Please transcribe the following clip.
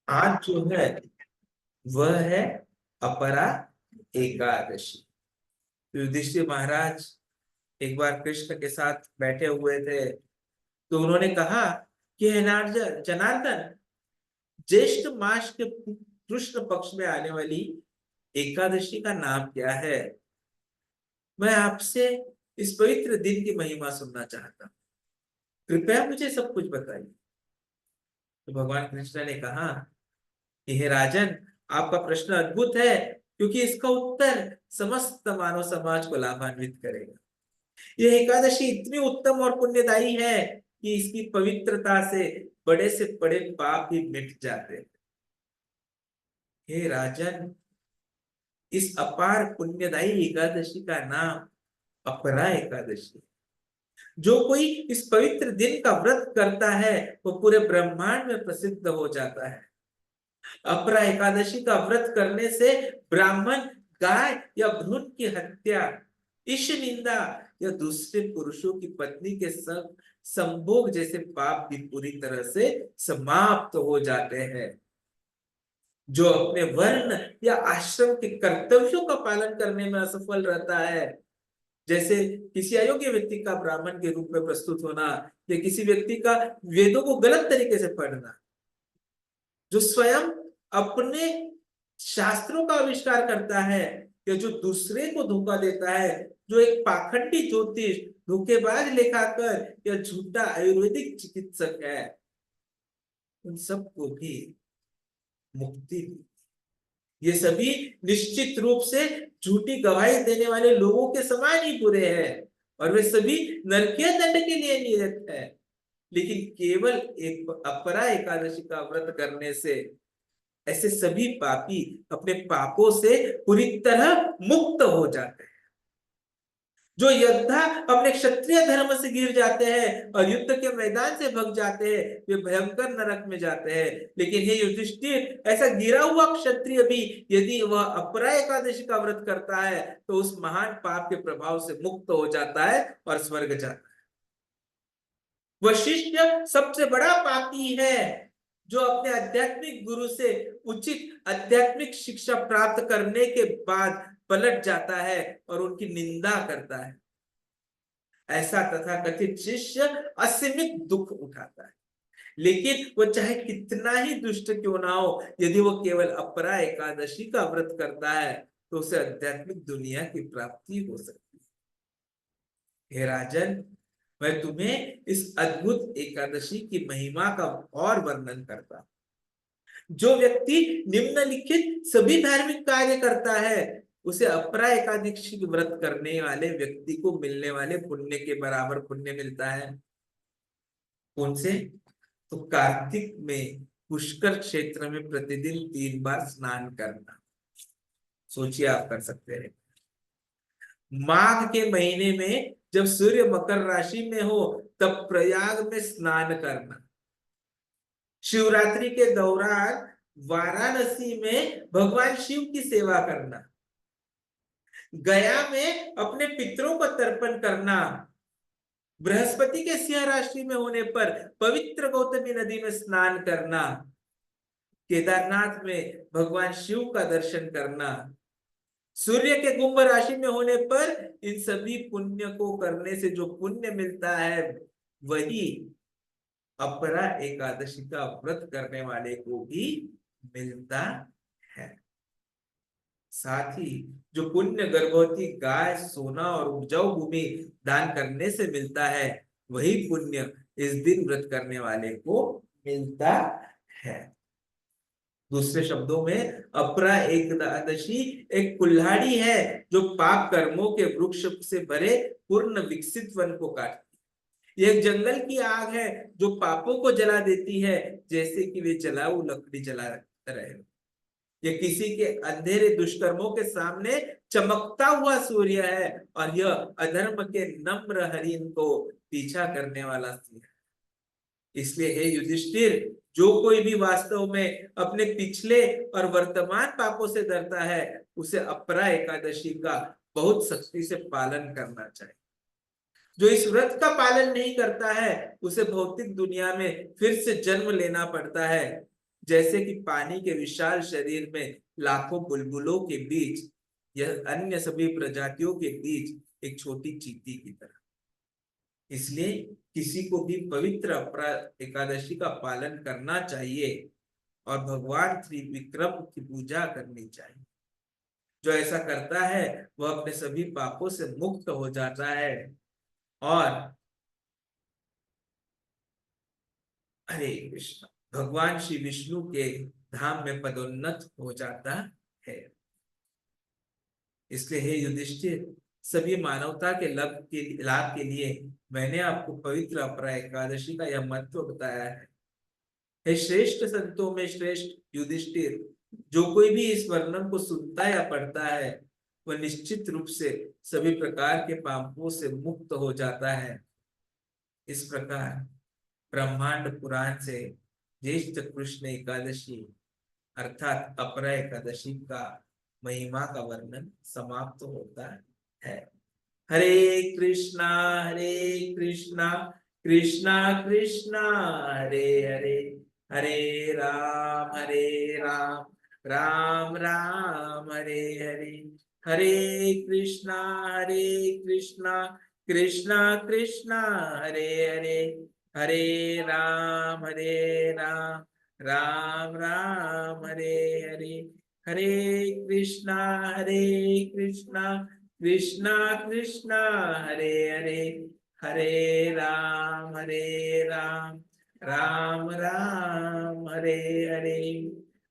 आज जो है वह है अपरा एकादशी। युधिष्ठिर महाराज एक बार कृष्ण के साथ बैठे हुए थे, तो उन्होंने कहा कि हे जनार्दन, ज्येष्ठ मास के कृष्ण पक्ष में आने वाली एकादशी का नाम क्या है? मैं आपसे इस पवित्र दिन की महिमा सुनना चाहता हूँ, कृपया मुझे सब कुछ बताइए। तो भगवान कृष्ण ने कहा कि हे राजन, आपका प्रश्न अद्भुत है, क्योंकि इसका उत्तर समस्त मानव समाज को लाभान्वित करेगा। यह एकादशी इतनी उत्तम और पुण्यदायी है कि इसकी पवित्रता से बड़े पाप भी मिट जाते हैं। हे राजन, इस अपार पुण्यदायी एकादशी का नाम अपरा एकादशी। जो कोई इस पवित्र दिन का व्रत करता है वो पूरे ब्रह्मांड में प्रसिद्ध हो जाता है। अपरा एकादशी का व्रत करने से ब्राह्मण, गाय या भ्रूण की हत्या, ईश निंदा या दूसरे पुरुषों की पत्नी के संग संभोग जैसे पाप भी पूरी तरह से समाप्त हो जाते हैं। जो अपने वर्ण या आश्रम के कर्तव्यों का पालन करने में असफल रहता है, जैसे किसी अयोग्य व्यक्ति का ब्राह्मण के रूप में प्रस्तुत होना या किसी व्यक्ति का वेदों को गलत तरीके से पढ़ना, जो स्वयं अपने शास्त्रों का आविष्कार करता है या जो दूसरे को धोखा देता है, जो एक पाखंडी ज्योतिष, धोखेबाज लेखाकार या झूठा आयुर्वेदिक चिकित्सक है, उन सबको भी मुक्ति दी। ये सभी निश्चित रूप से झूठी गवाही देने वाले लोगों के समान ही बुरे हैं और वे सभी नरकीय दंड के लिए नियत है। लेकिन केवल एक अपरा एकादशी का व्रत करने से ऐसे सभी पापी अपने पापों से पूरी तरह मुक्त हो जाते हैं। जो योद्धा अपने क्षत्रिय धर्म से गिर जाते हैं और युद्ध के मैदान से भग जाते हैं, वे भयंकर नरक में जाते हैं। लेकिन हे युधिष्ठिर, ऐसा गिरा हुआ क्षत्रिय भी यदि वह अपरा एकादशी का व्रत करता है तो उस महान पाप के प्रभाव से मुक्त हो जाता है और स्वर्ग जाता है। वशिष्ठ सबसे बड़ा पापी है जो अपने आध्यात्मिक गुरु से उचित आध्यात्मिक शिक्षा प्राप्त करने के बाद पलट जाता है और उनकी निंदा करता है। ऐसा तथाकथित शिष्य असीमित दुख उठाता है, लेकिन वो चाहे कितना ही दुष्ट क्यों ना हो, यदि वो केवल अपरा एकादशी का व्रत करता है तो उसे आध्यात्मिक दुनिया की प्राप्ति हो सकती है। हे राजन, मैं तुम्हें इस अद्भुत एकादशी की महिमा का और वर्णन करता हूं। जो व्यक्ति निम्नलिखित सभी धार्मिक कार्य करता है, उसे अपरा एकादशी व्रत करने वाले व्यक्ति को मिलने वाले पुण्य के बराबर पुण्य मिलता है। कौन से? तो कार्तिक में पुष्कर क्षेत्र में प्रतिदिन 3 बार स्नान करना। सोचिए, आप कर सकते हैं। माघ के महीने में जब सूर्य मकर राशि में हो तब प्रयाग में स्नान करना। शिवरात्रि के दौरान वाराणसी में भगवान शिव की सेवा करना। गया में अपने पितरों को तर्पण करना। बृहस्पति के सिंह राशि में होने पर पवित्र गौतमी नदी में स्नान करना। केदारनाथ में भगवान शिव का दर्शन करना। सूर्य के कुंभ राशि में होने पर इन सभी पुण्य को करने से जो पुण्य मिलता है वही अपरा एकादशी का व्रत करने वाले को भी मिलता है। साथ ही जो पुण्य गर्भवती गाय, सोना और उपजाऊ भूमि दान करने से मिलता है, वही पुण्य इस दिन व्रत करने वाले को मिलता है। दूसरे शब्दों में अपरा एकादशी एक कुल्हाड़ी है जो पाप कर्मों के वृक्ष से भरे पूर्ण विकसित वन को काटती है। यह एक जंगल की आग है जो पापों को जला देती है, जैसे कि वे जलाऊ लकड़ी जला रहे। यह किसी के अंधेरे दुष्कर्मों के सामने चमकता हुआ सूर्य है और यह अधर्म के नम्र हरिण को पीछा करने वाला सिंह है। इसलिए हे युधिष्ठिर, जो कोई भी वास्तव में अपने पिछले और वर्तमान पापों से डरता है, उसे अपरा एकादशी का बहुत सख्ती से पालन करना चाहिए। जो इस व्रत का पालन नहीं करता है, उसे भौतिक दुनिया में फिर से जन्म लेना पड़ता है। जैसे कि पानी के विशाल शरीर में लाखों बुलबुलों के बीच यह अन्य सभी प्रजातियों के बीच एक छोटी चींटी की तरह। इसलिए किसी को भी पवित्र अपरा एकादशी का पालन करना चाहिए और भगवान श्री विक्रम की पूजा करनी चाहिए। जो ऐसा करता है वह अपने सभी पापों से मुक्त हो जाता है और हरे कृष्ण भगवान श्री विष्णु के धाम में पदोन्नत हो जाता है। इसलिए हे युधिष्ठिर, सभी मानवता के लाभ के लिए मैंने आपको पवित्र अपरा एकादशी का यह महत्व बताया है। हे श्रेष्ठ संतों में श्रेष्ठ युधिष्ठिर, जो कोई भी इस वर्णन को सुनता या पढ़ता है वह निश्चित रूप से सभी प्रकार के पापों से मुक्त हो जाता है। इस प्रकार ब्रह्मांड पुराण से ज्येष्ठ कृष्ण एकादशी अर्थात अपरा एकादशी का महिमा का वर्णन समाप्त होता है। हरे कृष्णा कृष्णा कृष्णा हरे हरे, हरे राम राम राम हरे हरे, हरे कृष्णा कृष्णा कृष्णा हरे हरे, हरे राम राम राम हरे हरे, हरे कृष्णा कृष्णा कृष्णा हरे हरे, हरे राम राम राम हरे हरे।